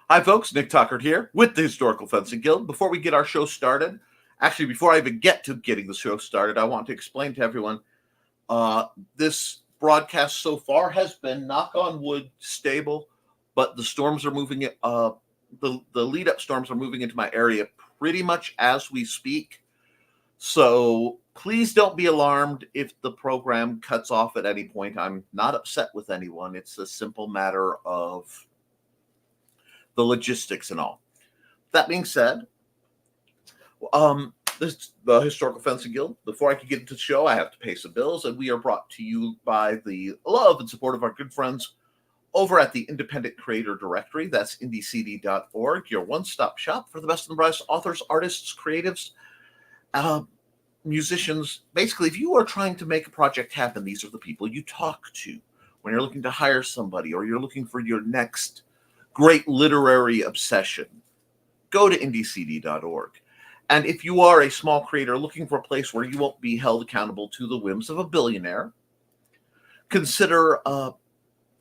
Hi, folks. Nick Tuckert here with the Historical Fencing Guild. Before we get our show started, actually, before I even get to getting the show started, I want to explain to everyone this broadcast so far has been, knock on wood, stable, but the storms are moving. The lead up storms are moving into my area pretty much as we speak. So please don't be alarmed if the program cuts off at any point. I'm not upset with anyone. It's a simple matter of the logistics and all. That being said, the Historical Fencing Guild. Before I can get into the show, I have to pay some bills, and we are brought to you by the love and support of our good friends over at the Independent Creator Directory. That's IndieCD.org, your one-stop shop for the best and the brightest authors, artists, creatives, musicians. Basically, if you are trying to make a project happen, these are the people you talk to when you're looking to hire somebody or you're looking for your next great literary obsession. Go to IndieCD.org. And if you are a small creator looking for a place where you won't be held accountable to the whims of a billionaire, consider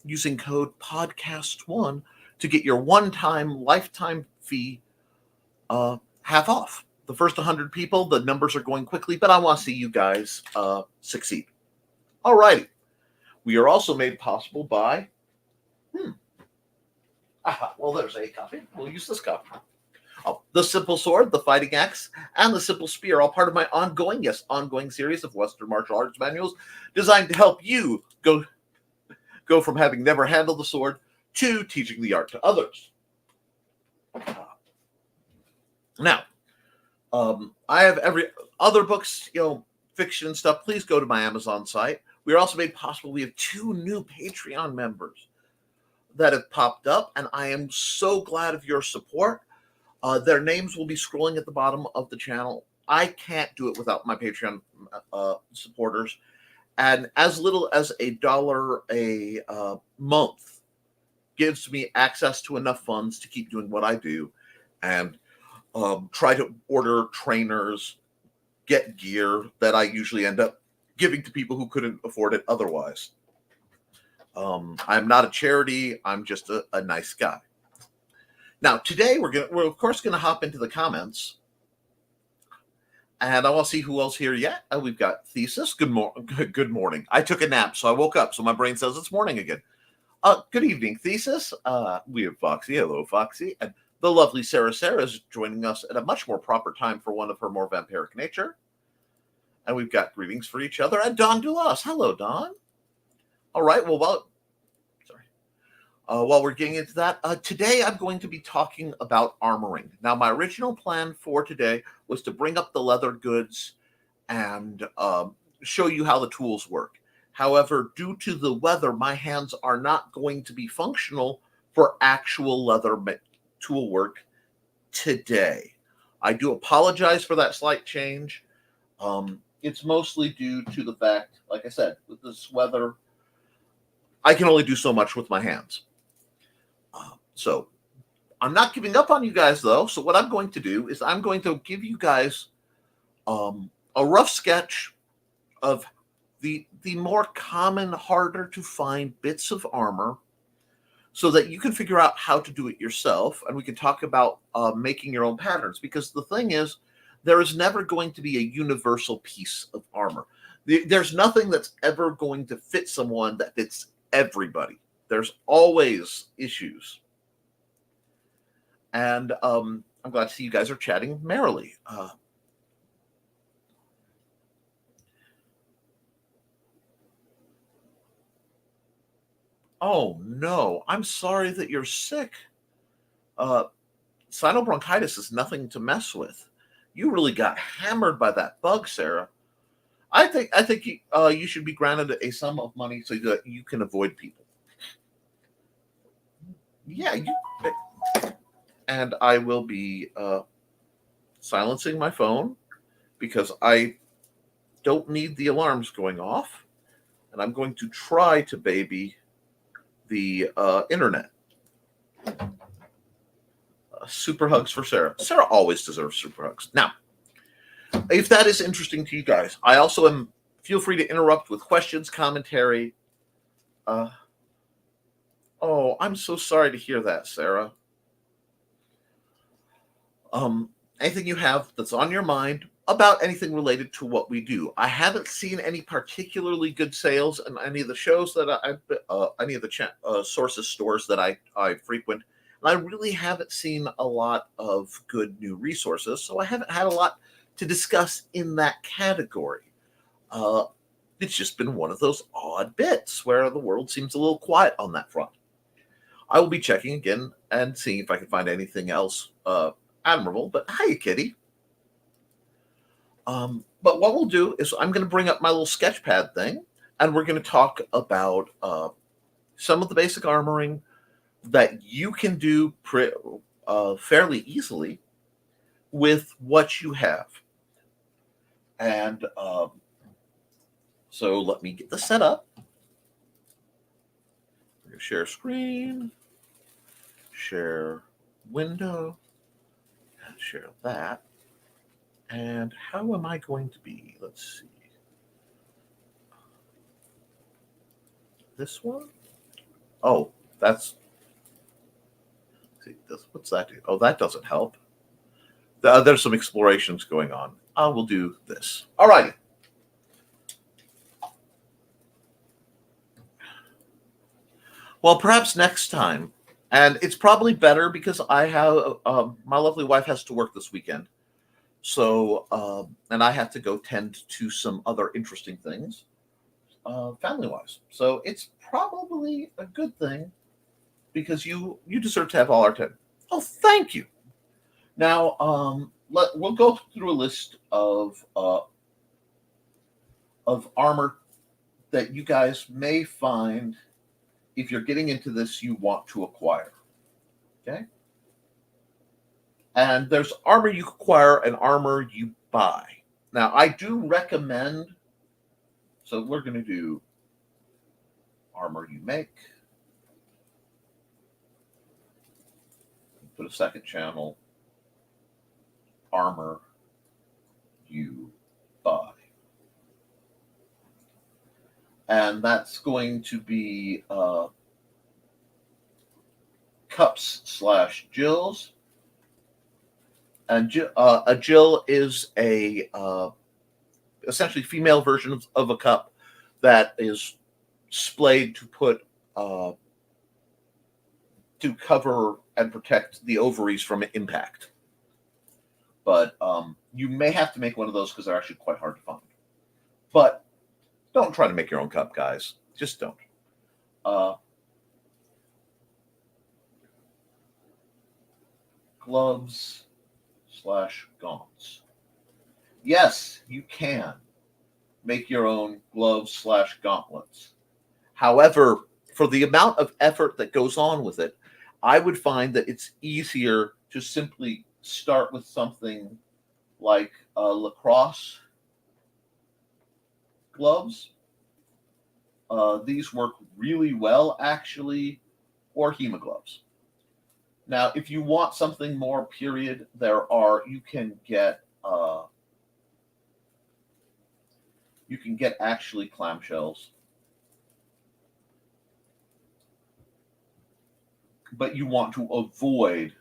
using code PODCAST1 to get your one-time lifetime fee half off. The first 100 people, the numbers are going quickly, but I want to see you guys succeed. All righty. We are also made possible by... well, there's a copy. We'll use this copy. The Simple Sword, the Fighting Axe, and the Simple Spear, all part of my ongoing series of Western martial arts manuals designed to help you go from having never handled the sword to teaching the art to others. Now, I have every other books, fiction and stuff. Please go to my Amazon site. We are also made possible. We have 2 new Patreon members that have popped up, and I am so glad of your support. Their names will be scrolling at the bottom of the channel. I can't do it without my Patreon supporters. And as little as $1 a month gives me access to enough funds to keep doing what I do and try to order trainers, get gear that I usually end up giving to people who couldn't afford it otherwise. I'm not a charity. I'm just a nice guy. Now, today we're of course gonna hop into the comments, and I want to see who else here yet. We've got Thesis. Good morning. I took a nap, so I woke up, so my brain says it's morning again. Good evening, Thesis. We have Foxy. Hello, Foxy, and the lovely Sarah is joining us at a much more proper time for one of her more vampiric nature. And we've got greetings for each other. And Don Dulas. Hello, Don. All right. Well, while we're getting into that, today I'm going to be talking about armoring. Now, my original plan for today was to bring up the leather goods and show you how the tools work. However, due to the weather, my hands are not going to be functional for actual leather tool work today. I do apologize for that slight change. It's mostly due to the fact, like I said, with this weather, I can only do so much with my hands. So I'm not giving up on you guys, though. So what I'm going to do is I'm going to give you guys a rough sketch of the more common, harder to find bits of armor so that you can figure out how to do it yourself. And we can talk about making your own patterns, because the thing is, there is never going to be a universal piece of armor. There's nothing that's ever going to fit someone that fits everybody. There's always issues. And I'm glad to see you guys are chatting merrily. Oh, no. I'm sorry that you're sick. Sinobronchitis is nothing to mess with. You really got hammered by that bug, Sarah. I think you should be granted a sum of money so that you can avoid people. Yeah, and I will be silencing my phone because I don't need the alarms going off, and I'm going to try to baby the internet. Super hugs for Sarah. Sarah always deserves super hugs. Now, if that is interesting to you guys, I also am. Feel free to interrupt with questions, commentary. Oh, I'm so sorry to hear that, Sarah. Anything you have that's on your mind about anything related to what we do. I haven't seen any particularly good sales in any of the shows that any of the sources stores that I frequent. And I really haven't seen a lot of good new resources, so I haven't had a lot to discuss in that category. Uh, it's just been one of those odd bits where the world seems a little quiet on that front. I will be checking again and seeing if I can find anything else admirable. But hi, Kitty. But what we'll do is I'm going to bring up my little sketchpad thing, and we're going to talk about some of the basic armoring that you can do fairly easily with what you have. And so let me get this set up. We're going to share screen, share window, and share that. And how am I going to be? Let's see. This one? Oh, that's. See, what's that do? Oh, that doesn't help. There's some explorations going on. I will do this. All right. Well, perhaps next time. And it's probably better because I have my lovely wife has to work this weekend. So, and I have to go tend to some other interesting things, family-wise. So it's probably a good thing because you deserve to have all our time. Oh, thank you. Now, we'll go through a list of armor that you guys may find if you're getting into this you want to acquire. Okay. And there's armor you acquire and armor you buy. Now, I do recommend, so we're going to do armor you make. Put a second channel, armor you buy. And that's going to be cups/jills. And a jill is a essentially female version of a cup that is splayed to put to cover and protect the ovaries from impact. But you may have to make one of those because they're actually quite hard to find. But don't try to make your own cup, guys. Just don't. Gloves/gaunts. Yes, you can make your own gloves/gauntlets. However, for the amount of effort that goes on with it, I would find that it's easier to simply start with something like lacrosse gloves. These work really well, actually, or HEMA gloves. Now, if you want something more period, you can get actually clamshells, but you want to avoid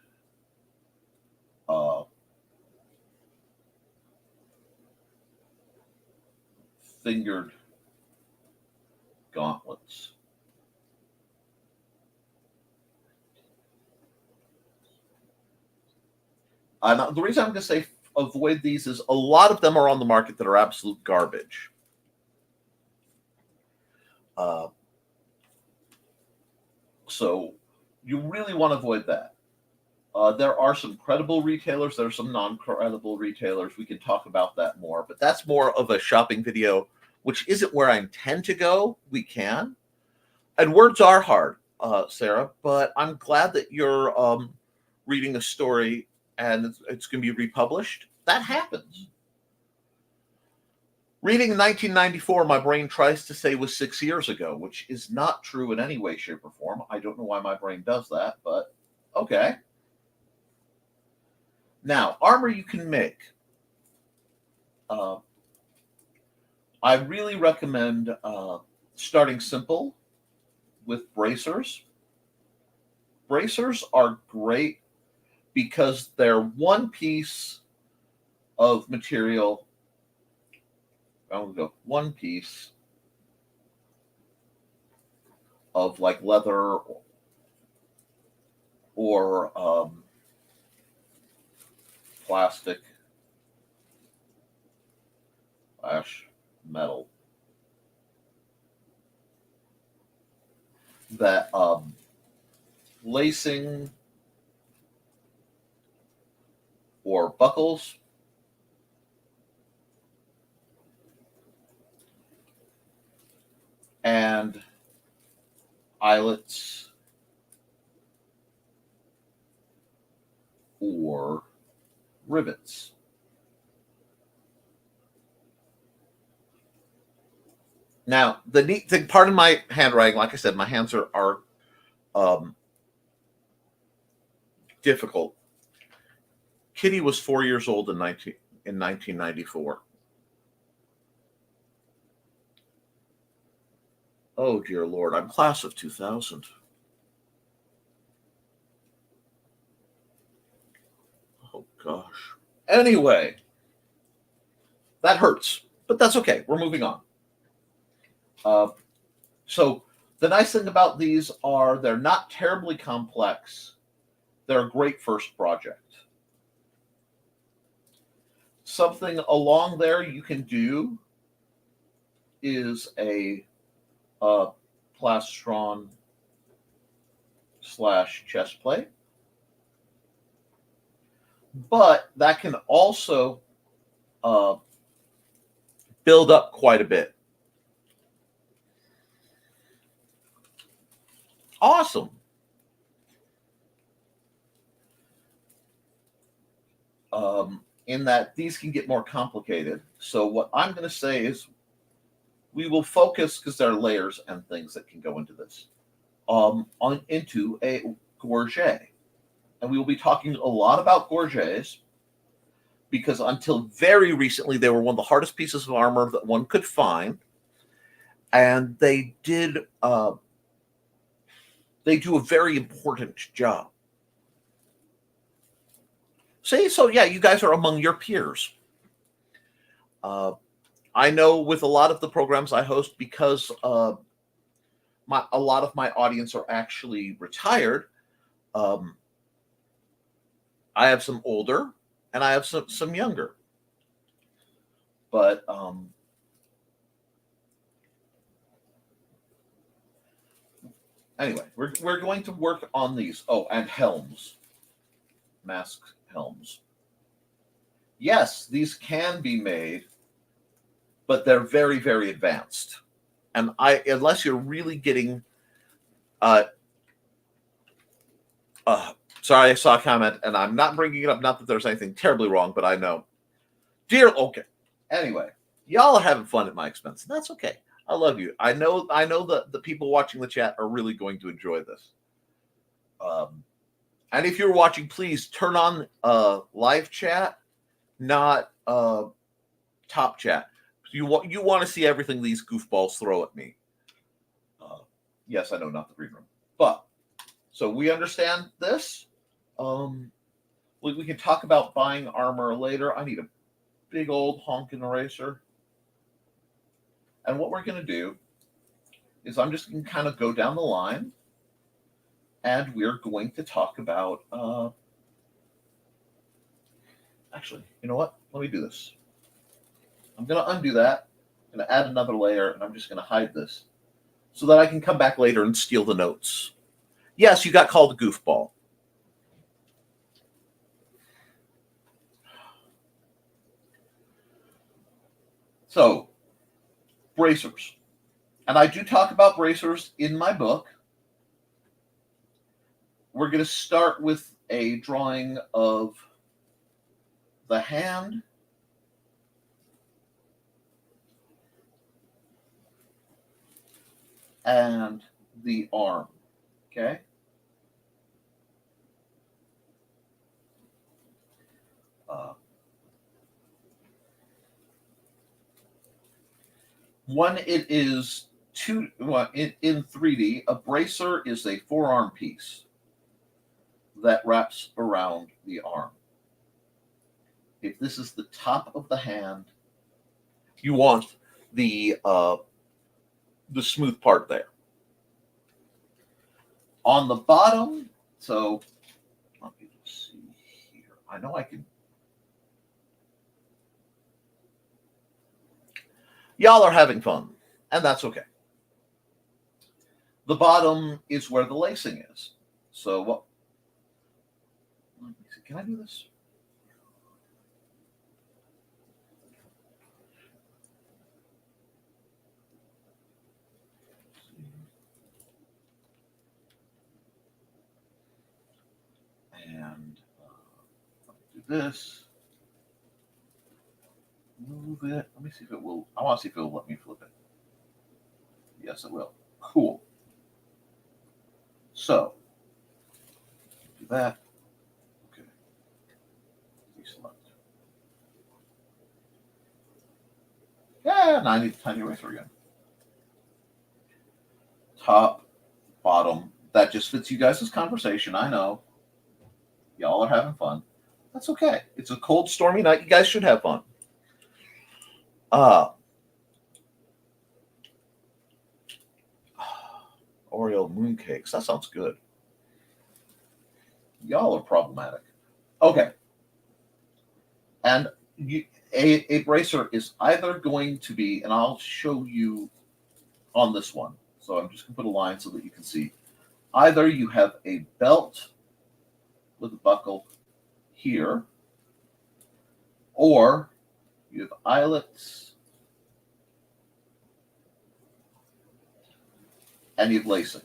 fingered gauntlets. The reason I'm going to say avoid these is a lot of them are on the market that are absolute garbage. So you really want to avoid that. There are some credible retailers. There are some non-credible retailers. We can talk about that more, but that's more of a shopping video, which isn't where I intend to go. We can. And words are hard, Sarah, but I'm glad that you're reading a story and it's going to be republished. That happens. Reading in 1994, my brain tries to say was 6 years ago, which is not true in any way, shape, or form. I don't know why my brain does that, but okay. Now, armor you can make. I really recommend starting simple with bracers. Bracers are great because they're one piece of material. I'm going to go one piece of like leather or plastic / metal that lacing or buckles and eyelets or rivets. Now, the neat thing, pardon my handwriting, like I said, my hands are difficult. Kitty was 4 years old in 1994. Oh, dear Lord, I'm class of 2000. Oh, gosh. Anyway, that hurts, but that's okay. We're moving on. So the nice thing about these are they're not terribly complex. They're a great first project. Something along there you can do is a plastron / chest plate, but that can also build up quite a bit. Awesome. In that these can get more complicated. So what I'm going to say is we will focus, because there are layers and things that can go into this, into a gorget. And we will be talking a lot about gorgets because until very recently, they were one of the hardest pieces of armor that one could find. And they do a very important job. See, so yeah, you guys are among your peers. I know with a lot of the programs I host, because a lot of my audience are actually retired. I have some older and I have some younger. But anyway, we're going to work on these. Oh, and helms, mask helms. Yes, these can be made, but they're very, very advanced. And unless you're really getting, sorry, I saw a comment, and I'm not bringing it up. Not that there's anything terribly wrong, but I know. Okay. Anyway, y'all are having fun at my expense. That's okay. I love you. I know that the people watching the chat are really going to enjoy this. And if you're watching, please turn on live chat, not top chat. You want to see everything these goofballs throw at me. Yes, I know, not the green room. But, so we understand this. We can talk about buying armor later. I need a big old honking eraser. And what we're going to do is I'm just going to kind of go down the line. And we're going to talk about... actually, you know what? Let me do this. I'm going to undo that. I'm going to add another layer, and I'm just going to hide this so that I can come back later and steal the notes. Yes, you got called a goofball. So, bracers. And I do talk about bracers in my book. We're going to start with a drawing of the hand and the arm, okay? One, it is in 3D, a bracer is a forearm piece. that wraps around the arm. If this is the top of the hand, you want the smooth part there. On the bottom, so let me just see here. I know I can. Y'all are having fun, and that's okay. The bottom is where the lacing is. So what? Let me see. Can I do this? And let me do this. Move it. Let me see if it will. I want to see if it will let me flip it. Yes, it will. Cool. So, do that. Okay. Deselect. Yeah, 90 tiny eraser again. Top, bottom. That just fits you guys' conversation. I know. Y'all are having fun. That's okay. It's a cold, stormy night. You guys should have fun. Oreo mooncakes. That sounds good. Y'all are problematic. Okay. And a bracer is either going to be, and I'll show you on this one. So I'm just going to put a line so that you can see. Either you have a belt with a buckle here, or you have eyelets and you have lacing.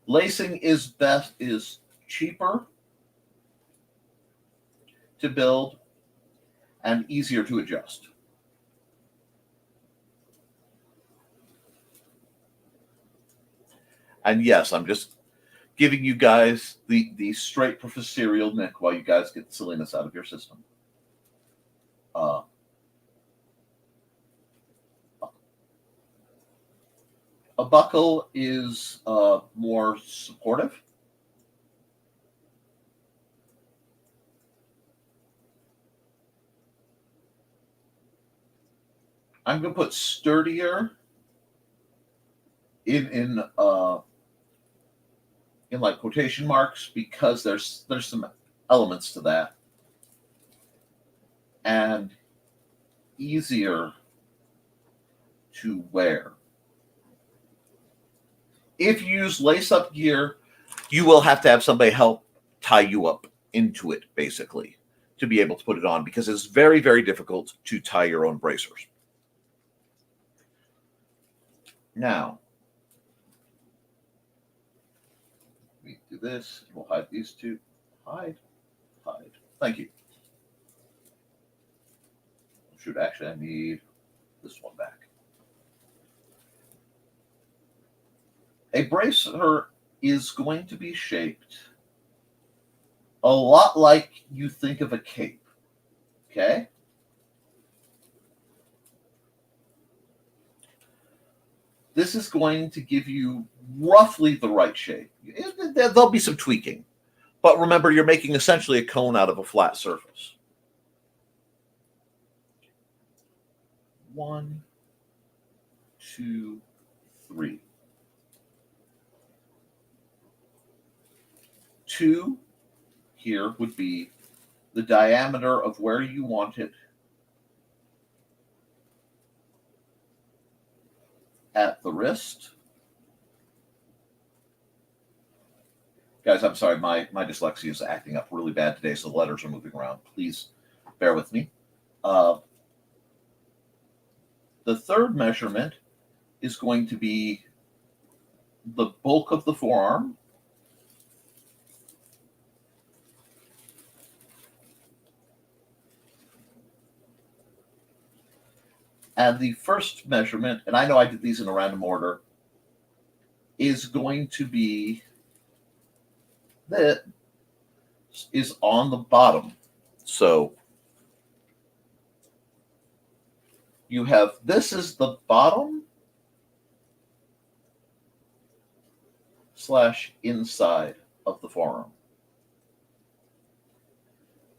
Lacing is cheaper to build and easier to adjust. And yes, I'm just giving you guys the straight professorial Nick while you guys get silliness out of your system. A buckle is more supportive. I'm going to put sturdier in like quotation marks because there's some elements to that, and easier to wear. If you use lace-up gear, you will have to have somebody help tie you up into it, basically, to be able to put it on, because it's very, very difficult to tie your own bracers. Now, we do this. We'll hide these two. Hide. Thank you. Shoot, actually, I need this one back. A bracer is going to be shaped a lot like you think of a cape, okay? This is going to give you roughly the right shape. There'll be some tweaking, but remember, you're making essentially a cone out of a flat surface. 1, 2, 3. 2 here would be the diameter of where you want it at the wrist. Guys, I'm sorry, my dyslexia is acting up really bad today, so the letters are moving around. Please bear with me. The third measurement is going to be the bulk of the forearm. And the first measurement, and I know I did these in a random order, is going to be that is on the bottom. So you have, this is the bottom, /inside of the forum.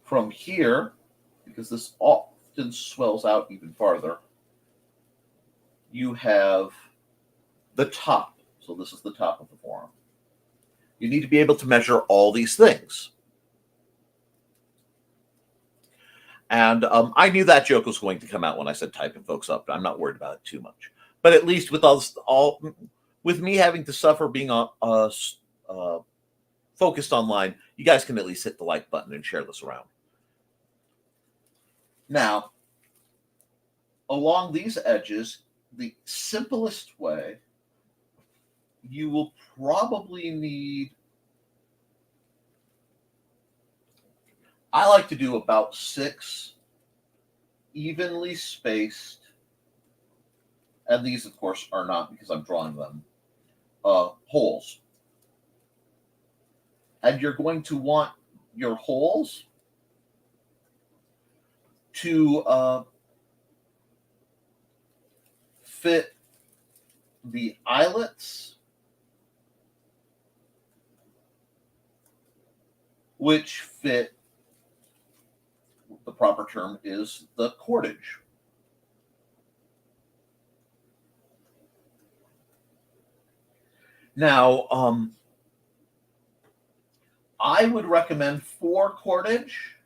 From here, because this often swells out even farther, you have the top. So this is the top of the forum. You need to be able to measure all these things. And I knew that joke was going to come out when I said typing folks up. I'm not worried about it too much. But at least with with me having to suffer being focused online, you guys can at least hit the like button and share this around. Now, along these edges, the simplest way, you will probably need, I like to do about 6 evenly spaced, and these of course are not because I'm drawing them, holes. And you're going to want your holes to fit the eyelets, which fit, the proper term is the cordage. Now, I would recommend for cordage,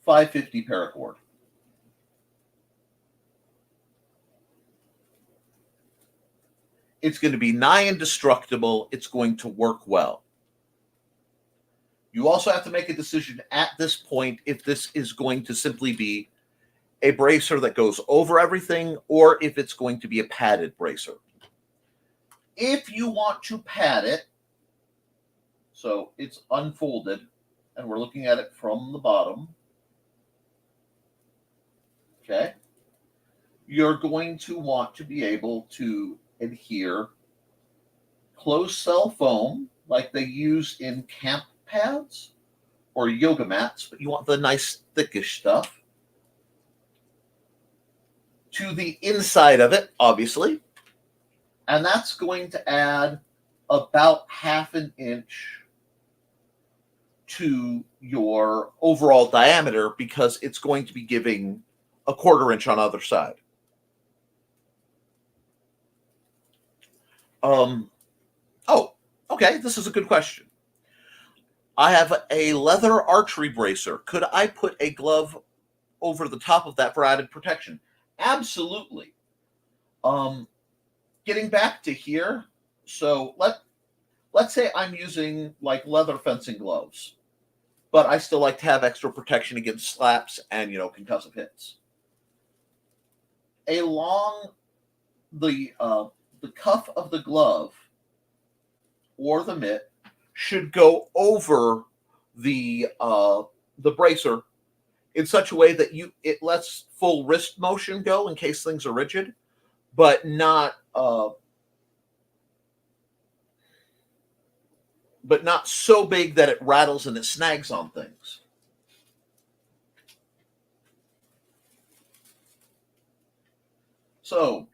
550 paracord. It's going to be nigh indestructible. It's going to work well. You also have to make a decision at this point if this is going to simply be a bracer that goes over everything or if it's going to be a padded bracer. If you want to pad it, so it's unfolded, and we're looking at it from the bottom, okay, you're going to want to be able to adhere closed cell foam like they use in camp pads or yoga mats, but you want the nice thickish stuff to the inside of it, obviously, and that's going to add about 1/2 inch to your overall diameter because it's going to be giving a 1/4 inch on either side. Oh, okay, this is a good question. I have a leather archery bracer. Could I put a glove over the top of that for added protection? Absolutely. Getting back to here, so let's say I'm using like leather fencing gloves, but I still like to have extra protection against slaps and, concussive hits. Along the cuff of the glove or the mitt should go over the bracer in such a way that it lets full wrist motion go in case things are rigid, but not so big that it rattles and it snags on things. So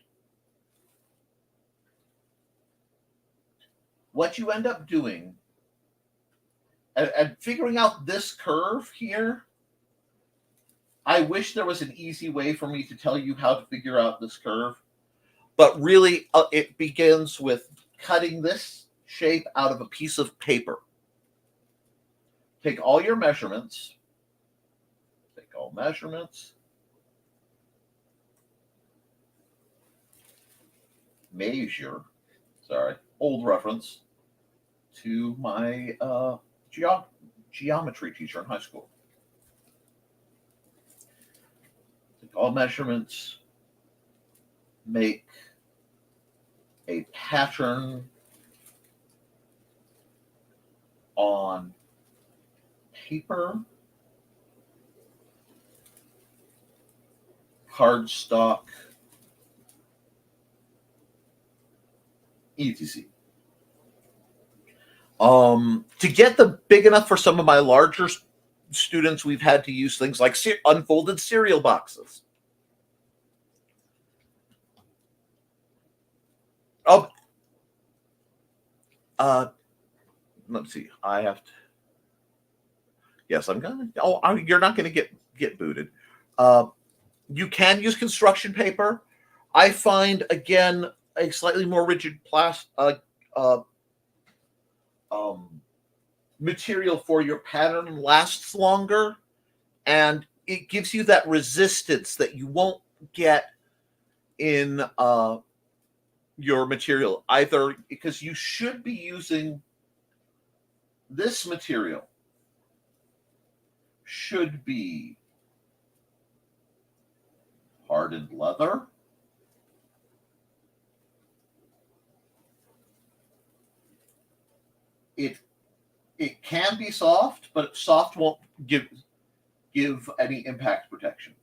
what you end up doing and figuring out this curve here, I wish there was an easy way for me to tell you how to figure out this curve, but really it begins with cutting this shape out of a piece of paper. Take all your measurements. Take all measurements. Measure. Sorry, old reference to my geometry teacher in high school. Take all measurements. Make a pattern on paper, cardstock, etc. To get them big enough for some of my larger students, we've had to use things like unfolded cereal boxes. Let's see. I have to. Yes, I'm gonna. Oh, you're not gonna get booted. You can use construction paper. I find again a slightly more rigid uh, material for your pattern lasts longer, and it gives you that resistance that you won't get in your material, either because you should be using this material should be hardened leather. It can be soft, but soft won't give any impact protection.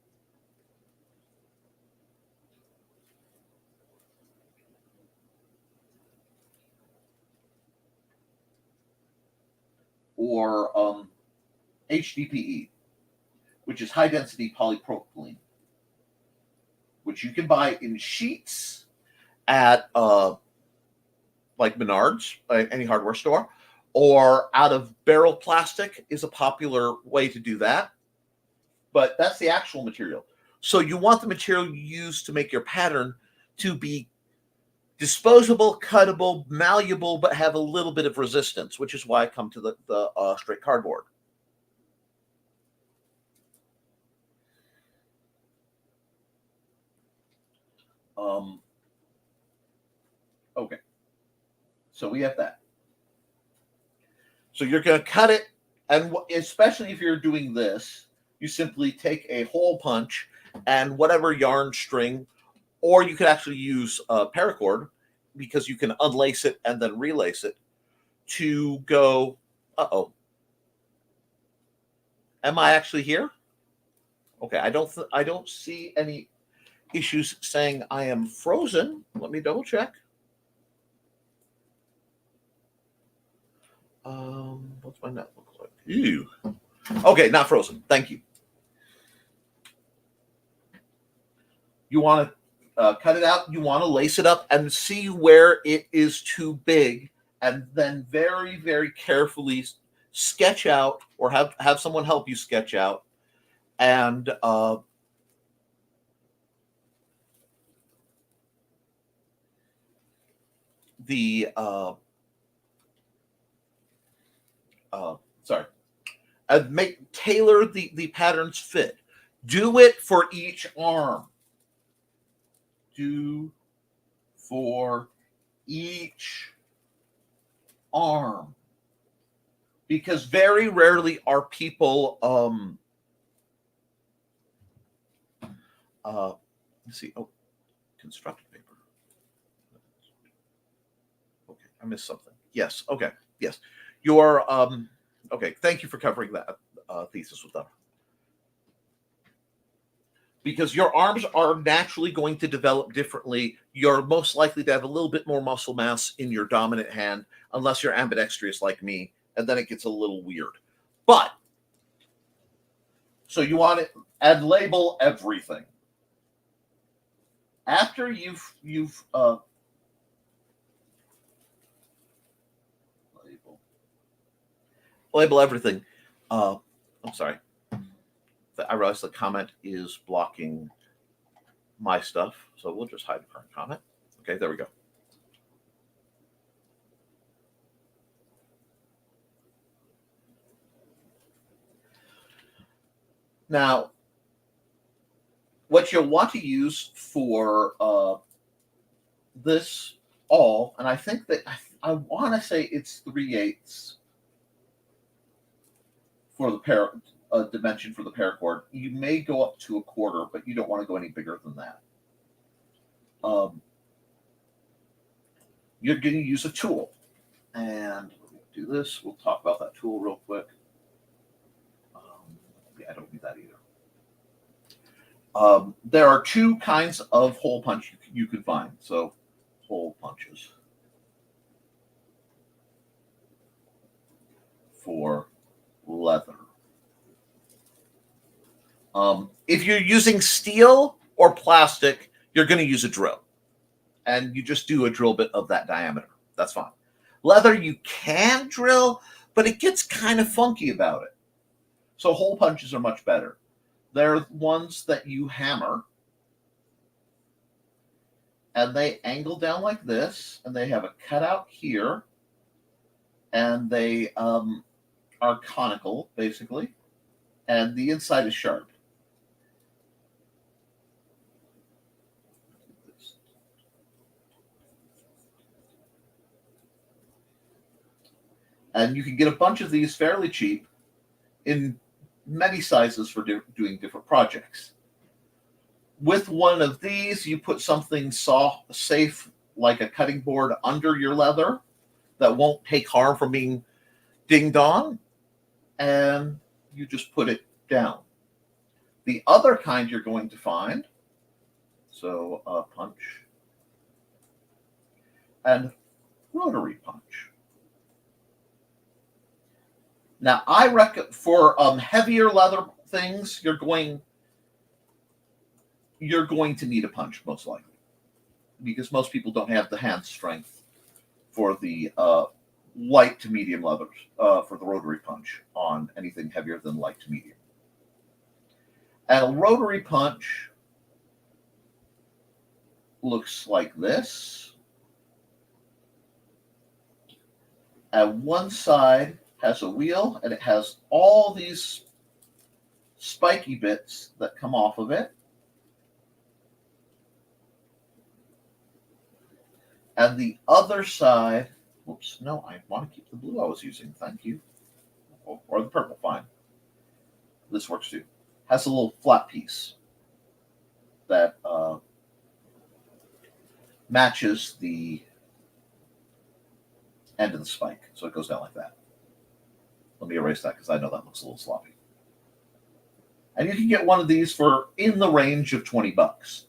Or HDPE, which is high density polypropylene, which you can buy in sheets at like Menards, any hardware store, or out of barrel plastic is a popular way to do that. But that's the actual material. So you want the material you use to make your pattern to be disposable, cuttable, malleable, but have a little bit of resistance, which is why I come to the straight cardboard. Okay. So we have that. So you're going to cut it, and especially if you're doing this, you simply take a hole punch and whatever yarn string, or you could actually use paracord, because you can unlace it and then relace it to go, uh-oh. Am I actually here? Okay, I don't see any issues saying I am frozen. Let me double check. What's my net look like? Ew. Okay, not frozen. Thank you. You want to cut it out. You want to lace it up and see where it is too big, and then very, very carefully sketch out, or have someone help you sketch out, and tailor the pattern's fit. Do it for each arm. Do for each arm, because very rarely are people let's see. Oh, construction paper. Okay, I missed something. Yes. Okay. Yes. Your okay. Thank you for covering that thesis with them. Because your arms are naturally going to develop differently. You're most likely to have a little bit more muscle mass in your dominant hand, unless you're ambidextrous like me, and then it gets a little weird. But so you want to label everything. After you've label everything. I'm sorry. I realize the comment is blocking my stuff, so we'll just hide the current comment. Okay, there we go. Now, what you'll want to use for this all, and I think that I want to say it's 3/8 for the dimension for the paracord. You may go up to 1/4, but you don't want to go any bigger than that. You're going to use a tool, and we'll do this. We'll talk about that tool real quick. Yeah, I don't need that either. There are two kinds of hole punch you can find. So, hole punches for leather. If you're using steel or plastic, you're going to use a drill, and you just do a drill bit of that diameter. That's fine. Leather you can drill, but it gets kind of funky about it. So hole punches are much better. They're ones that you hammer, and they angle down like this, and they have a cutout here, and they are conical, basically, and the inside is sharp. And you can get a bunch of these fairly cheap in many sizes for doing different projects. With one of these, you put something soft, safe, like a cutting board under your leather that won't take harm from being dinged on, and you just put it down. The other kind you're going to find, so punch and rotary punch. Now, I reckon for heavier leather things, you're going to need a punch, most likely, because most people don't have the hand strength for the light to medium leathers, for the rotary punch on anything heavier than light to medium. And a rotary punch looks like this. And one side has a wheel, and it has all these spiky bits that come off of it. And the other side, whoops, no, I want to keep the blue I was using, thank you. Or the purple, fine. This works too. Has a little flat piece that matches the end of the spike. So it goes down like that. Let me erase that because I know that looks a little sloppy. And you can get one of these for in the range of $20.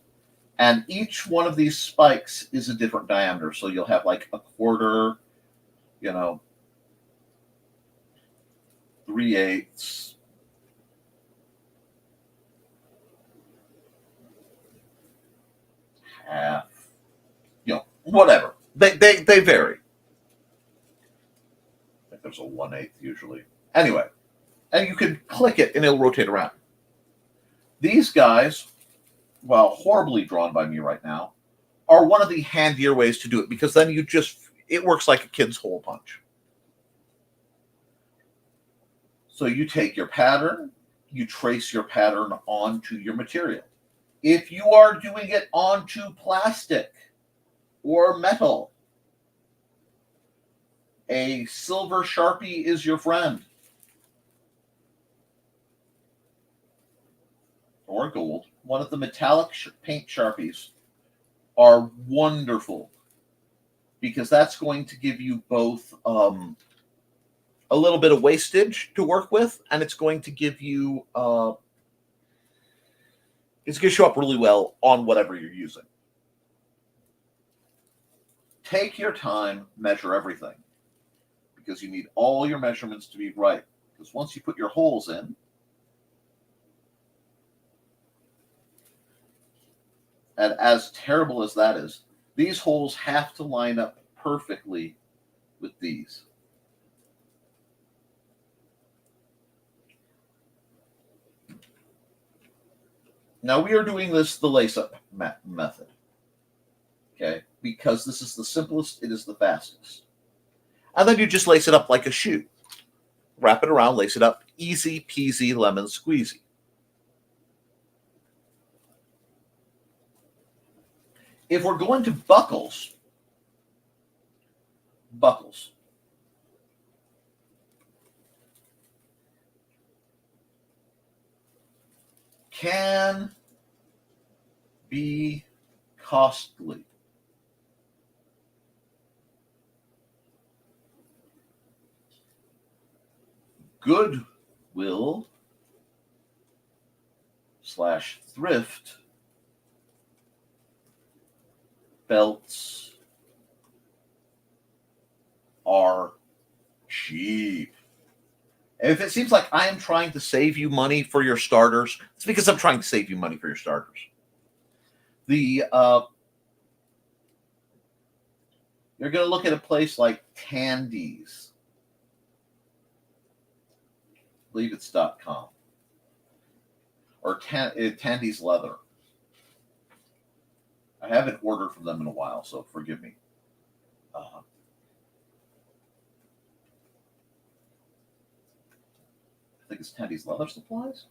And each one of these spikes is a different diameter. So you'll have like a quarter, 3/8, half, whatever. They vary. I think there's a 1/8 usually. Anyway, and you can click it and it'll rotate around. These guys, while horribly drawn by me right now, are one of the handier ways to do it, because then it works like a kid's hole punch. So you take your pattern, you trace your pattern onto your material. If you are doing it onto plastic or metal, a silver Sharpie is your friend. Or gold. One of the metallic paint Sharpies are wonderful, because that's going to give you both a little bit of wastage to work with, and it's going to give you it's going to show up really well on whatever you're using. Take your time, measure everything, because you need all your measurements to be right. Because once you put your holes in, and as terrible as that is, these holes have to line up perfectly with these. Now we are doing this the lace-up method, okay? Because this is the simplest, it is the fastest. And then you just lace it up like a shoe. Wrap it around, lace it up, easy peasy lemon squeezy. If we're going to buckles can be costly. Goodwill / thrift belts are cheap. If it seems like I am trying to save you money for your starters, it's because I'm trying to save you money for your starters. The you're going to look at a place like Tandy's. I believe it's .com. Or Tandy's Leather. I haven't ordered from them in a while, so forgive me. I think it's Tandy's Leather Supplies.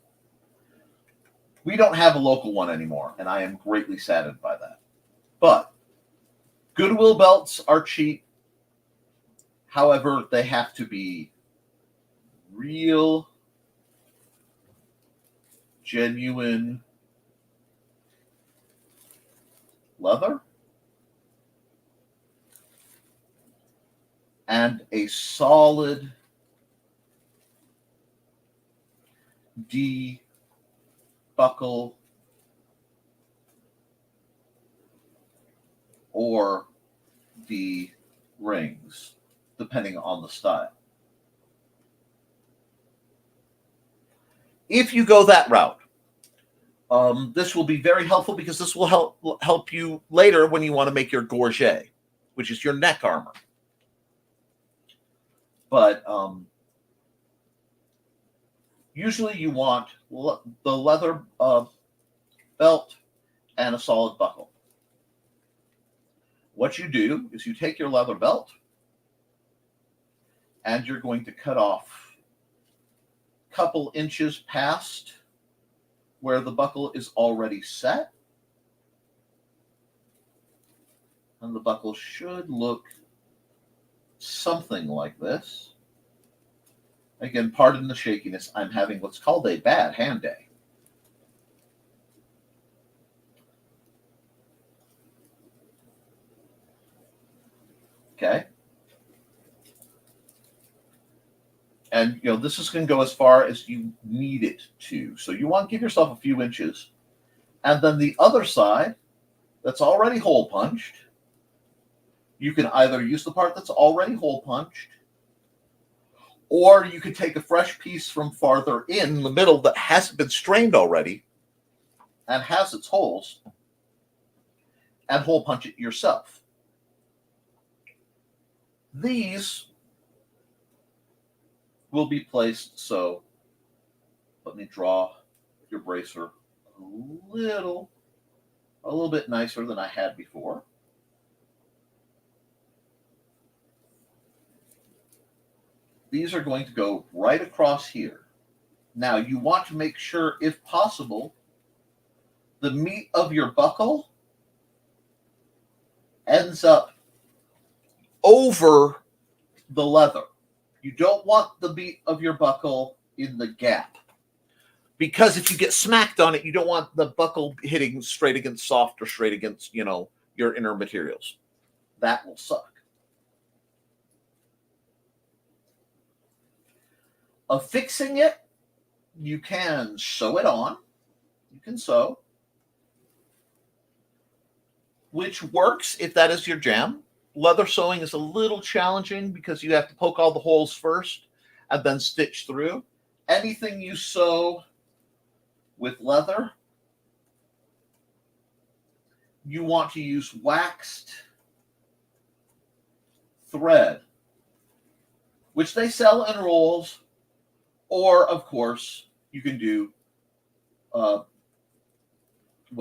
We don't have a local one anymore, and I am greatly saddened by that. But Goodwill belts are cheap. However, they have to be real, genuine leather and a solid D buckle or D rings, depending on the style. If you go that route, this will be very helpful because this will help you later when you want to make your gorget, which is your neck armor. But usually you want the leather belt and a solid buckle. What you do is you take your leather belt and you're going to cut off a couple inches past where the buckle is already set. And the buckle should look something like this. Again, pardon the shakiness. I'm having what's called a bad hand day. Okay. And, this is going to go as far as you need it to. So you want to give yourself a few inches. And then the other side that's already hole punched, you can either use the part that's already hole punched, or you could take a fresh piece from farther in the middle that hasn't been strained already and has its holes and hole punch it yourself. These will be placed so, let me draw your bracer a little bit nicer than I had before. These are going to go right across here. Now you want to make sure, if possible, the meat of your buckle ends up over the leather. You don't want the meat of your buckle in the gap. Because if you get smacked on it, you don't want the buckle hitting straight against soft or straight against, your inner materials. That will suck. Affixing it, you can sew it on. You can sew. Which works if that is your jam. Leather sewing is a little challenging because you have to poke all the holes first and then stitch through. Anything you sew with leather, you want to use waxed thread, which they sell in rolls, or, of course, you can do what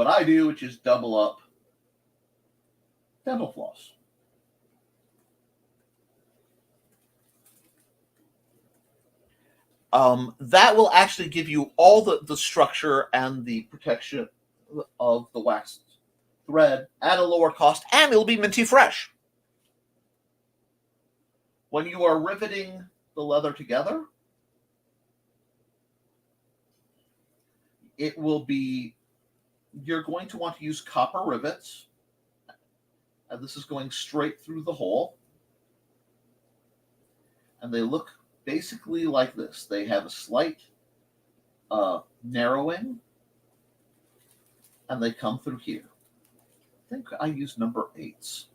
I do, which is double up dental floss. That will actually give you all the structure and the protection of the waxed thread at a lower cost, and it'll be minty fresh. When you are riveting the leather together, you're going to want to use copper rivets, and this is going straight through the hole, and they look basically like this. They have a slight narrowing, and they come through here. I think I use number 8s.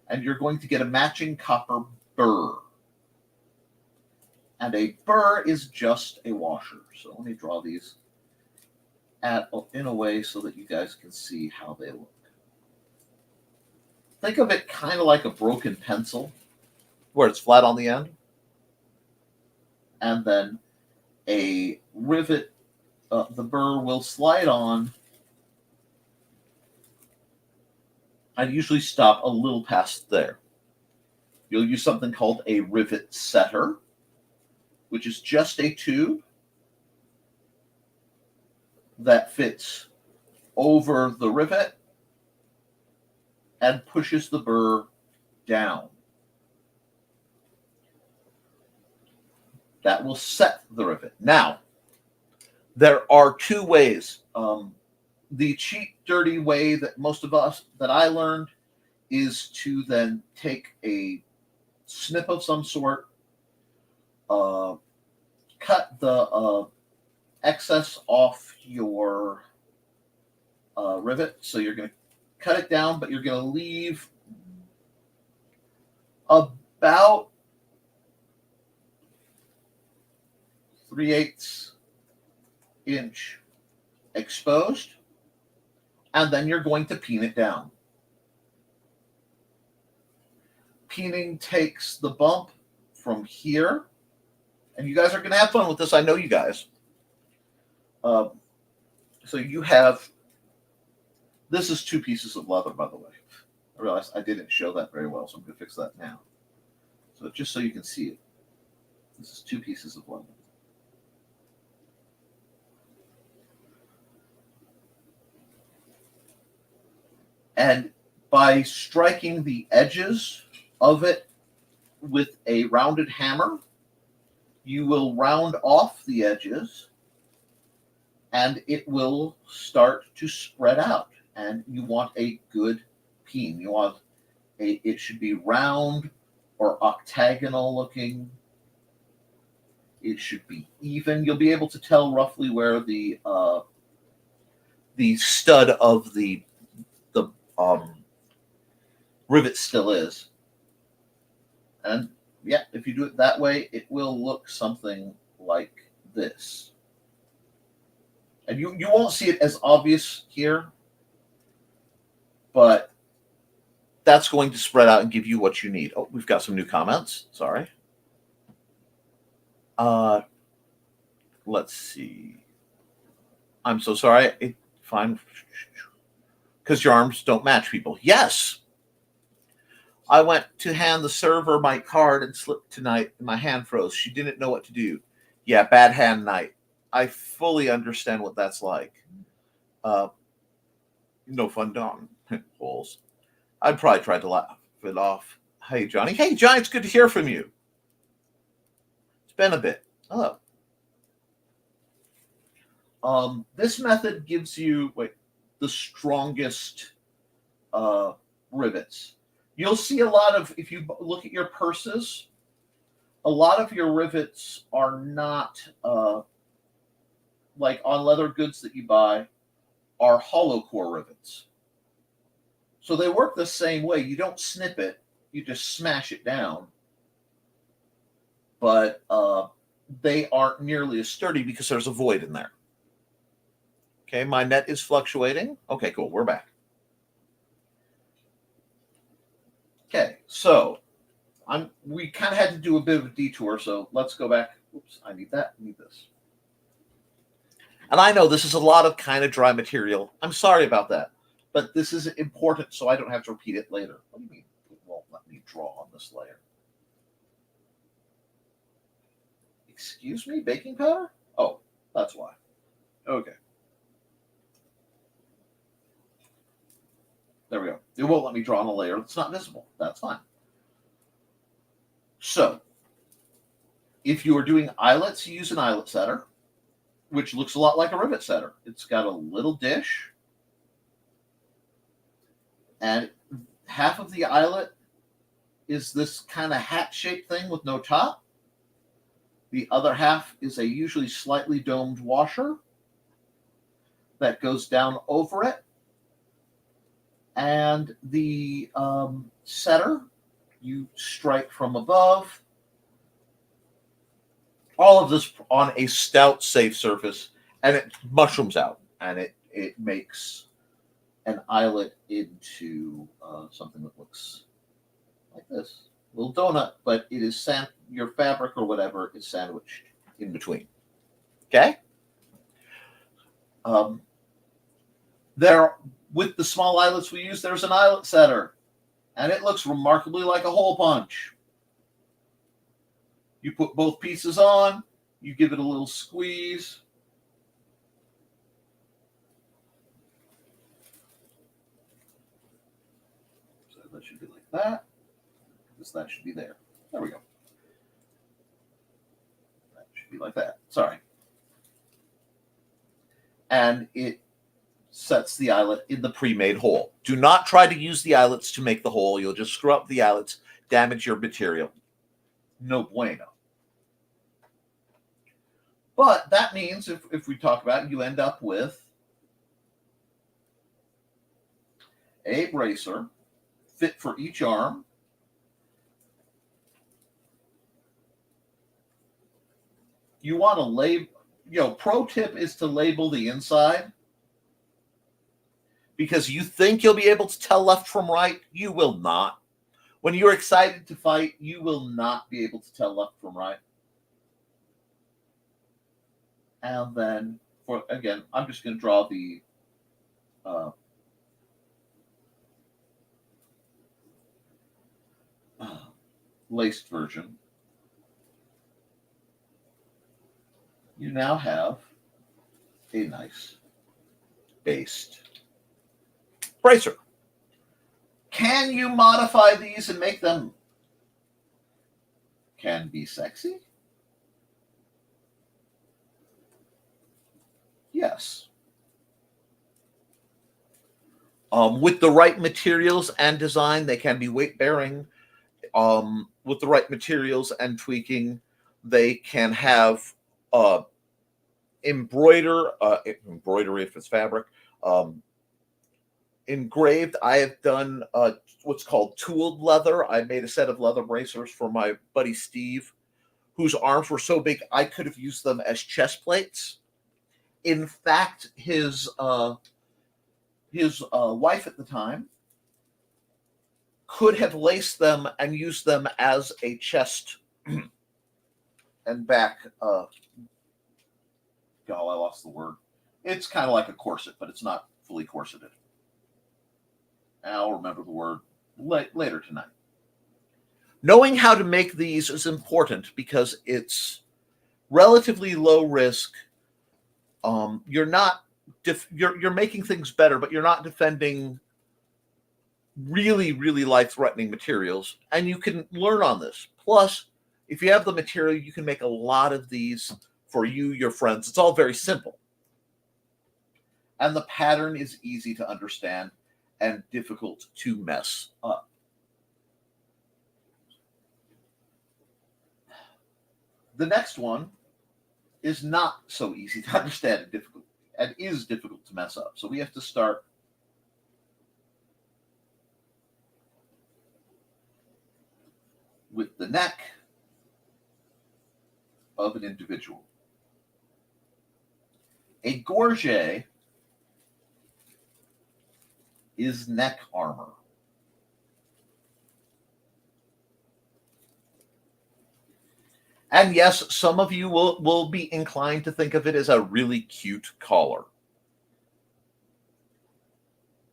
And you're going to get a matching copper burr. And a burr is just a washer. So let me draw these in a way so that you guys can see how they look. think of it kind of like a broken pencil, where it's flat on the end, and then a rivet, the burr will slide on and usually stop a little past there. You'll use something called a rivet setter, which is just a tube that fits over the rivet and pushes the burr down. That will set the rivet. Now, there are two ways. The cheap, dirty way that that I learned is to then take a snip of some sort, cut the excess off your rivet. So you're going to cut it down, but you're going to leave about 3/8 inch exposed, and then you're going to peen it down. Peening takes the bump from here, and you guys are going to have fun with this. I know you guys. So you have, this is 2 pieces of leather, by the way. I realized I didn't show that very well, so I'm going to fix that now. So just so you can see it, this is 2 pieces of leather. And by striking the edges of it with a rounded hammer, you will round off the edges and it will start to spread out. And you want a good peen. You want it should be round or octagonal looking. It should be even. You'll be able to tell roughly where the stud of the rivet still is. And yeah, if you do it that way, it will look something like this. And you won't see it as obvious here, but that's going to spread out and give you what you need. Oh, we've got some new comments. Sorry. Let's see. I'm so sorry. Fine. Because your arms don't match, people. Yes. I went to hand the server my card and slipped tonight, and my hand froze. She didn't know what to do. Yeah, bad hand night. I fully understand what that's like. No fun, Don. Holes. I'd probably try to laugh it off. Hey, Johnny. Hey, Johnny, it's good to hear from you. It's been a bit. Hello. This method gives you the strongest rivets. You'll see a lot of, if you look at your purses, a lot of your rivets are not like on leather goods that you buy, are hollow core rivets. So they work the same way. You don't snip it, you just smash it down. But they aren't nearly as sturdy because there's a void in there. Okay, my net is fluctuating. Okay, cool, we're back. Okay, so we kind of had to do a bit of a detour, so let's go back. Oops, I need that, I need this. And I know this is a lot of kind of dry material. I'm sorry about that, but this is important so I don't have to repeat it later. What do you mean it won't let me draw on this layer? Excuse me, baking powder? Oh, that's why. Okay. There we go. It won't let me draw on a layer that's not visible. That's fine. So, if you are doing eyelets, you use an eyelet setter, which looks a lot like a rivet setter. It's got a little dish, and half of the eyelet is this kind of hat-shaped thing with no top. The other half is a usually slightly domed washer that goes down over it. And the setter, you strike from above. All of this on a stout, safe surface, and it mushrooms out, and it makes an eyelet into something that looks like this. A little donut, but it is your fabric or whatever is sandwiched in between. Okay? There, with the small eyelets we use, there's an eyelet setter. And it looks remarkably like a hole punch. You put both pieces on, you give it a little squeeze. So that should be like that. That should be there. There we go. That should be like that. Sorry. And it sets the eyelet in the pre-made hole. Do not try to use the eyelets to make the hole. You'll just screw up the eyelets, damage your material. No bueno. But that means, if we talk about it, you end up with a bracer fit for each arm. You want to label, pro tip is to label the inside, because you think you'll be able to tell left from right. You will not. When you're excited to fight, you will not be able to tell left from right. And then, again, I'm just going to draw the laced version. You now have a nice based bracer. Can you modify these and make them can be sexy? Yes. With the right materials and design, they can be weight bearing. With the right materials and tweaking, they can have embroidery if it's fabric. Engraved. I have done what's called tooled leather. I made a set of leather bracers for my buddy Steve, whose arms were so big I could have used them as chest plates. In fact, his wife at the time could have laced them and used them as a chest and back. I lost the word. It's kind of like a corset, but it's not fully corseted. I'll remember the word later tonight. Knowing how to make these is important because it's relatively low risk. You're making things better, but you're not defending really, really life-threatening materials, and you can learn on this. Plus, if you have the material, you can make a lot of these for you, your friends. It's all very simple. And the pattern is easy to understand and difficult to mess up. The next one is not so easy to understand and is difficult to mess up. So we have to start with the neck of an individual. A gorget is neck armor. And yes, some of you will be inclined to think of it as a really cute collar.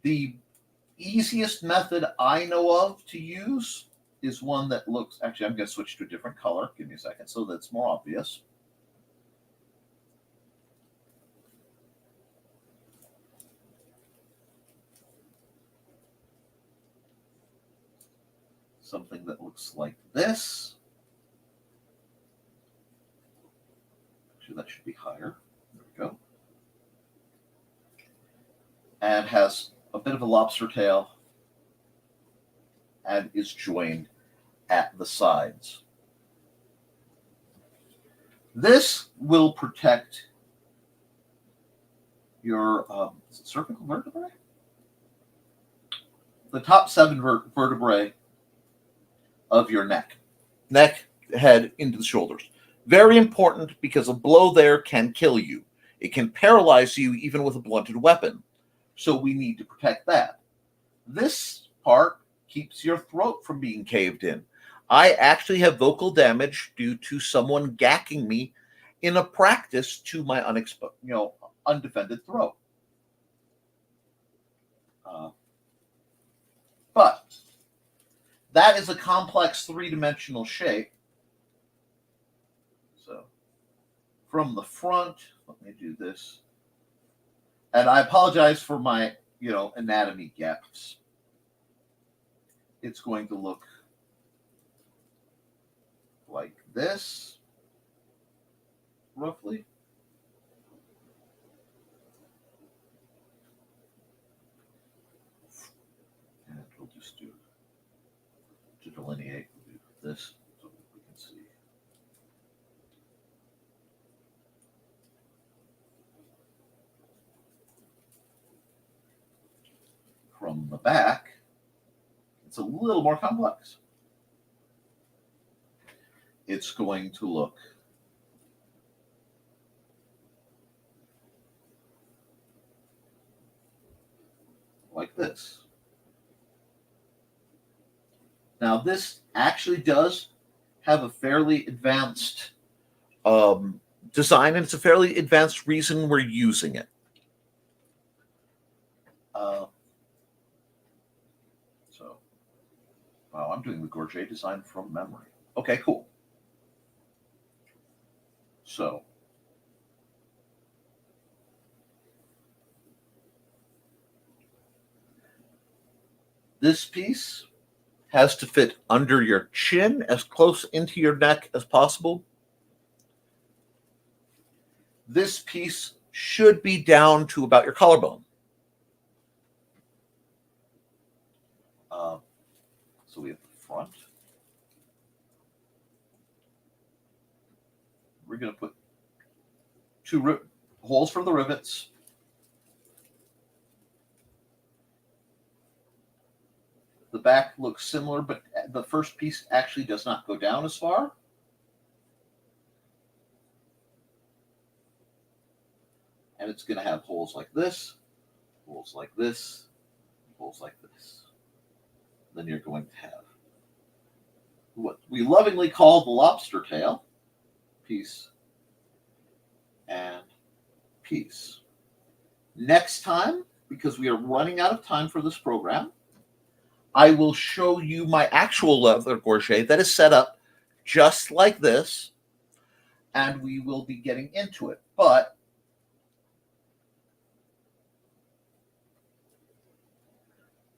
The easiest method I know of to use is one that looks, actually, I'm going to switch to a different color. Give me a second so that's more obvious. Something that looks like this. Actually, that should be higher. There we go. And has a bit of a lobster tail and is joined at the sides. This will protect your cervical vertebrae? The top 7 vertebrae of your neck, head, into the shoulders. Very important because a blow there can kill you. It can paralyze you even with a blunted weapon. So we need to protect that. This part keeps your throat from being caved in. I actually have vocal damage due to someone gacking me in a practice to my undefended throat. But that is a complex three-dimensional shape. So from the front, let me do this. And I apologize for my, anatomy gaps. It's going to look like this, roughly. And we'll just do, to delineate, we'll do this so we can see. From the back, it's a little more complex. It's going to look like this. Now, this actually does have a fairly advanced design, and it's a fairly advanced reason we're using it. Wow, I'm doing the gorget design from memory. Okay, cool. So, this piece has to fit under your chin, as close into your neck as possible. This piece should be down to about your collarbone. So we have the front. We're going to put two holes for the rivets. The back looks similar, but the first piece actually does not go down as far. And it's going to have holes like this, holes like this, holes like this. Then you're going to have what we lovingly call the lobster tail, piece and piece. Next time, because we are running out of time for this program, I will show you my actual leather gorget that is set up just like this, and we will be getting into it. But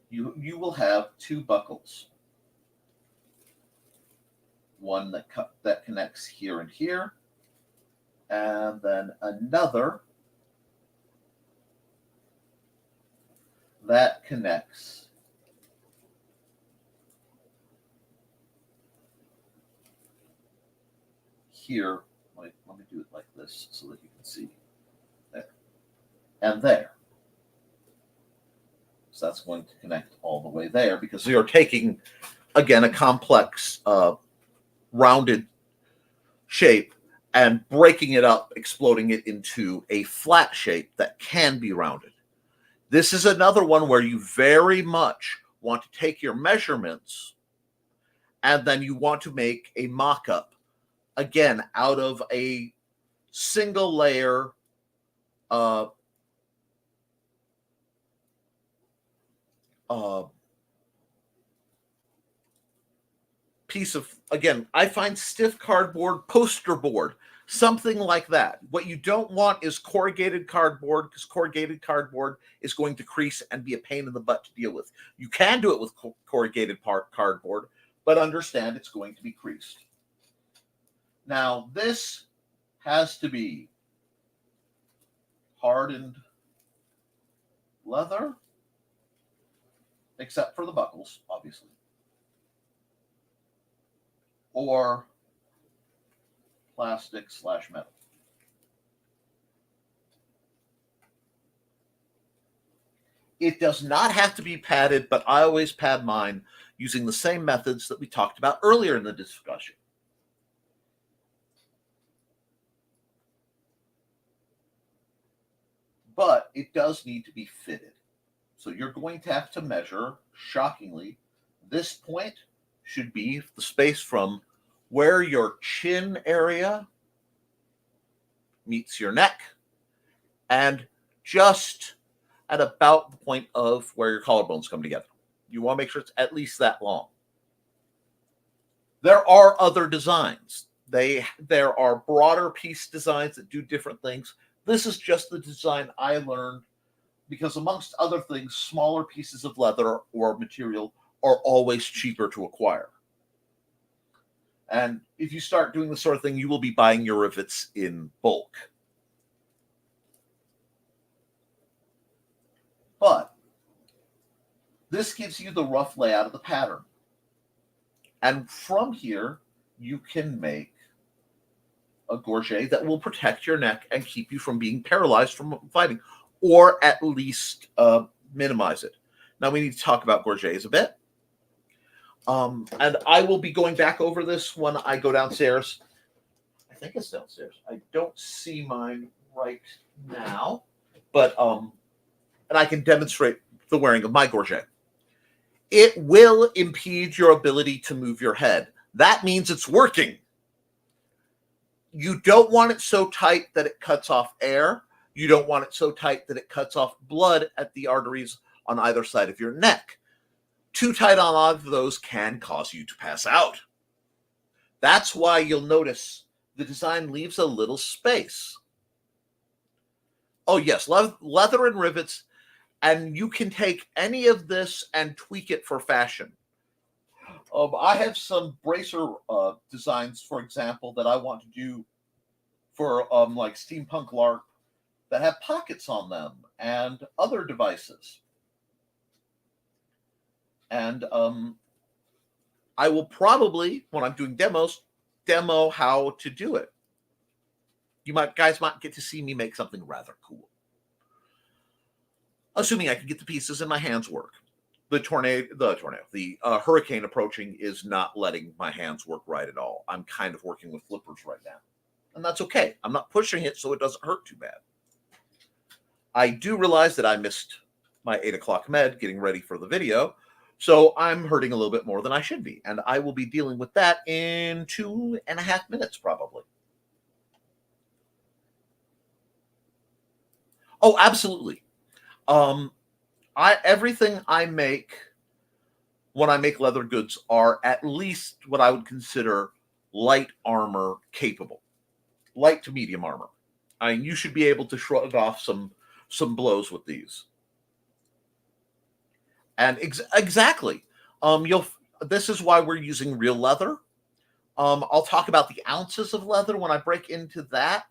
you will have two buckles. One that connects here and here, and then another that connects here. Let me do it like this so that you can see there and there. So that's going to connect all the way there, because we are taking, again, a complex rounded shape and breaking it up, exploding it into a flat shape that can be rounded. This is another one where you very much want to take your measurements and then you want to make a mock-up, again, out of a single layer piece of, again, I find stiff cardboard, poster board, something like that. What you don't want is corrugated cardboard, because corrugated cardboard is going to crease and be a pain in the butt to deal with. You can do it with corrugated cardboard, but understand it's going to be creased. Now, this has to be hardened leather, except for the buckles, obviously, or plastic/metal. It does not have to be padded, but I always pad mine using the same methods that we talked about earlier in the discussion. But it does need to be fitted. So you're going to have to measure, shockingly, this point should be the space from where your chin area meets your neck and just at about the point of where your collarbones come together. You want to make sure it's at least that long. There are other designs. There are broader piece designs that do different things. This is just the design I learned because, amongst other things, smaller pieces of leather or material are always cheaper to acquire. And if you start doing this sort of thing, you will be buying your rivets in bulk. But this gives you the rough layout of the pattern. And from here, you can make a gorget that will protect your neck and keep you from being paralyzed from fighting, or at least minimize it. Now we need to talk about gorgets a bit. And I will be going back over this when I go downstairs. I think it's downstairs. I don't see mine right now, but and I can demonstrate the wearing of my gorget. It will impede your ability to move your head. That means it's working. You don't want it so tight that it cuts off air. You don't want it so tight that it cuts off blood at the arteries on either side of your neck. Too tight on either of those can cause you to pass out. That's why you'll notice the design leaves a little space. Oh yes, leather and rivets, and you can take any of this and tweak it for fashion. I have some bracer designs, for example, that I want to do for like steampunk LARP that have pockets on them and other devices. And I will probably, when I'm doing demos, demo how to do it. You guys might get to see me make something rather cool. Assuming I can get the pieces and my hands work. The hurricane approaching is not letting my hands work right at all. I'm kind of working with flippers right now. And that's okay. I'm not pushing it so it doesn't hurt too bad. I do realize that I missed my 8 o'clock med getting ready for the video. So I'm hurting a little bit more than I should be. And I will be dealing with that in 2.5 minutes, probably. Oh, absolutely. Everything I make when I make leather goods are at least what I would consider light armor capable. Light to medium armor. I mean, you should be able to shrug off some blows with these. And exactly. This is why we're using real leather. I'll talk about the ounces of leather when I break into that.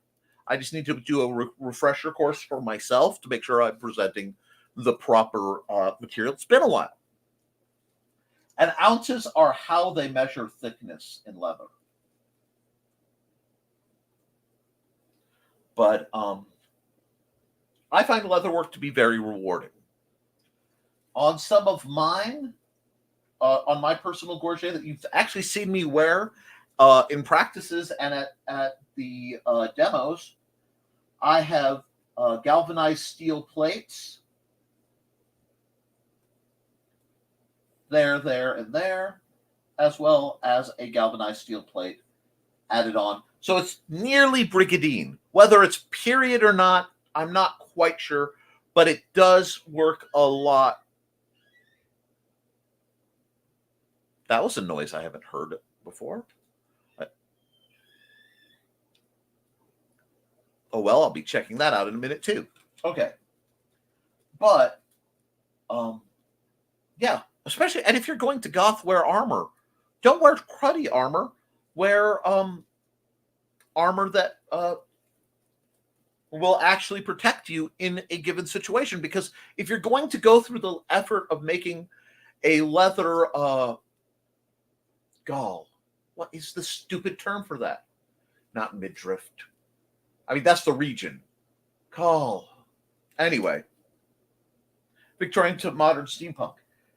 I just need to do a refresher course for myself to make sure I'm presenting the proper material. It's been a while. And ounces are how they measure thickness in leather. But I find leather work to be very rewarding. On some of mine, on my personal gorget that you've actually seen me wear in practices and at the demos, I have galvanized steel plates. There, and there, as well as a galvanized steel plate added on. So it's nearly brigadine. Whether it's period or not, I'm not quite sure, but it does work a lot. That was a noise I haven't heard before. Oh, well, I'll be checking that out in a minute, too. Okay. But, yeah, especially, and if you're going to goth wear armor, don't wear cruddy armor. Wear armor that will actually protect you in a given situation. Because if you're going to go through the effort of making a leather gall, what is the stupid term for that? Not midriff. I mean, that's the region. Gall. Anyway, Victorian to modern steampunk.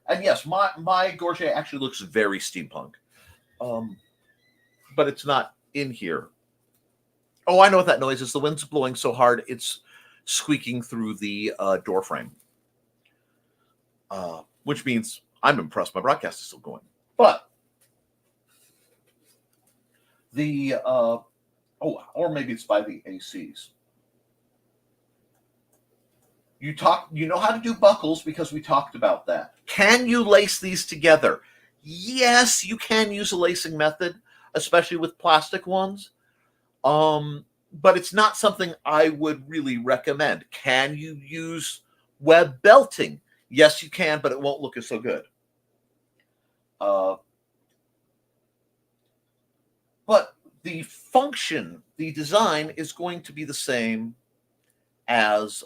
And yes, my gorget actually looks very steampunk. But it's not in here. Oh, I know what that noise is. The wind's blowing so hard, it's squeaking through the door frame. which means I'm impressed my broadcast is still going. But the or maybe it's by the ACs. You know how to do buckles because we talked about that. Can you lace these together? Yes, you can use a lacing method, especially with plastic ones. But it's not something I would really recommend. Can you use web belting? Yes, you can, but it won't look as so good. But the function, the design is going to be the same as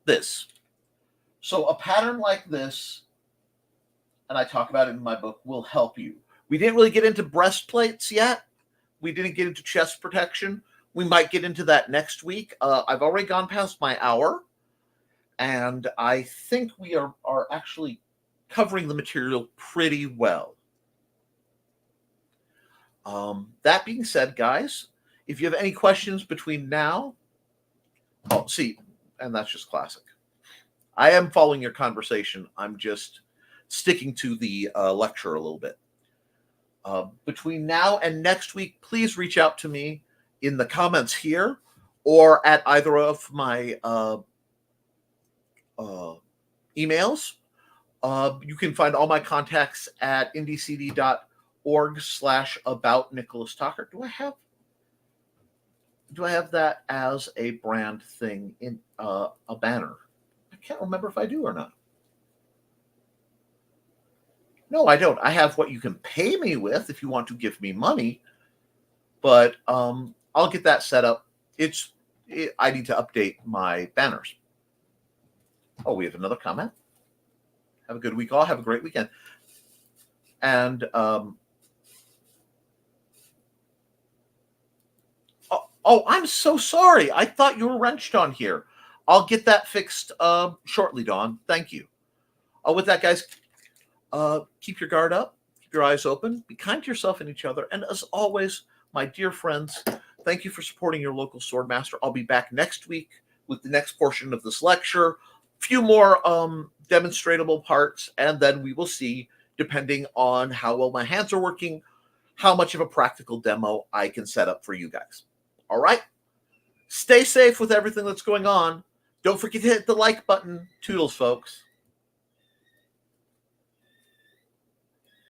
this. So a pattern like this, and I talk about it in my book, will help you. We didn't really get into breastplates yet. We didn't get into chest protection. We might get into that next week. I've already gone past my hour, and I think we are actually covering the material pretty well. That being said, guys, if you have any questions between now, and that's just classic. I am following your conversation. I'm just sticking to the lecture a little bit. Between now and next week, please reach out to me in the comments here or at either of my emails. You can find all my contacts at indiecd.org/about Nicholas Tucker. Do I have that as a brand thing in a banner? I can't remember if I do or not. No, I don't. I have what you can pay me with if you want to give me money, but I'll get that set up. I need to update my banners. Oh, we have another comment. Have a good week all. Have a great weekend. And I'm so sorry. I thought you were wrenched on here. I'll get that fixed shortly, Dawn. Thank you. With that, guys, keep your guard up. Keep your eyes open. Be kind to yourself and each other. And as always, my dear friends, thank you for supporting your local swordmaster. I'll be back next week with the next portion of this lecture. A few more demonstratable parts, and then we will see, depending on how well my hands are working, how much of a practical demo I can set up for you guys. All right? Stay safe with everything that's going on. Don't forget to hit the like button. Toodles, folks.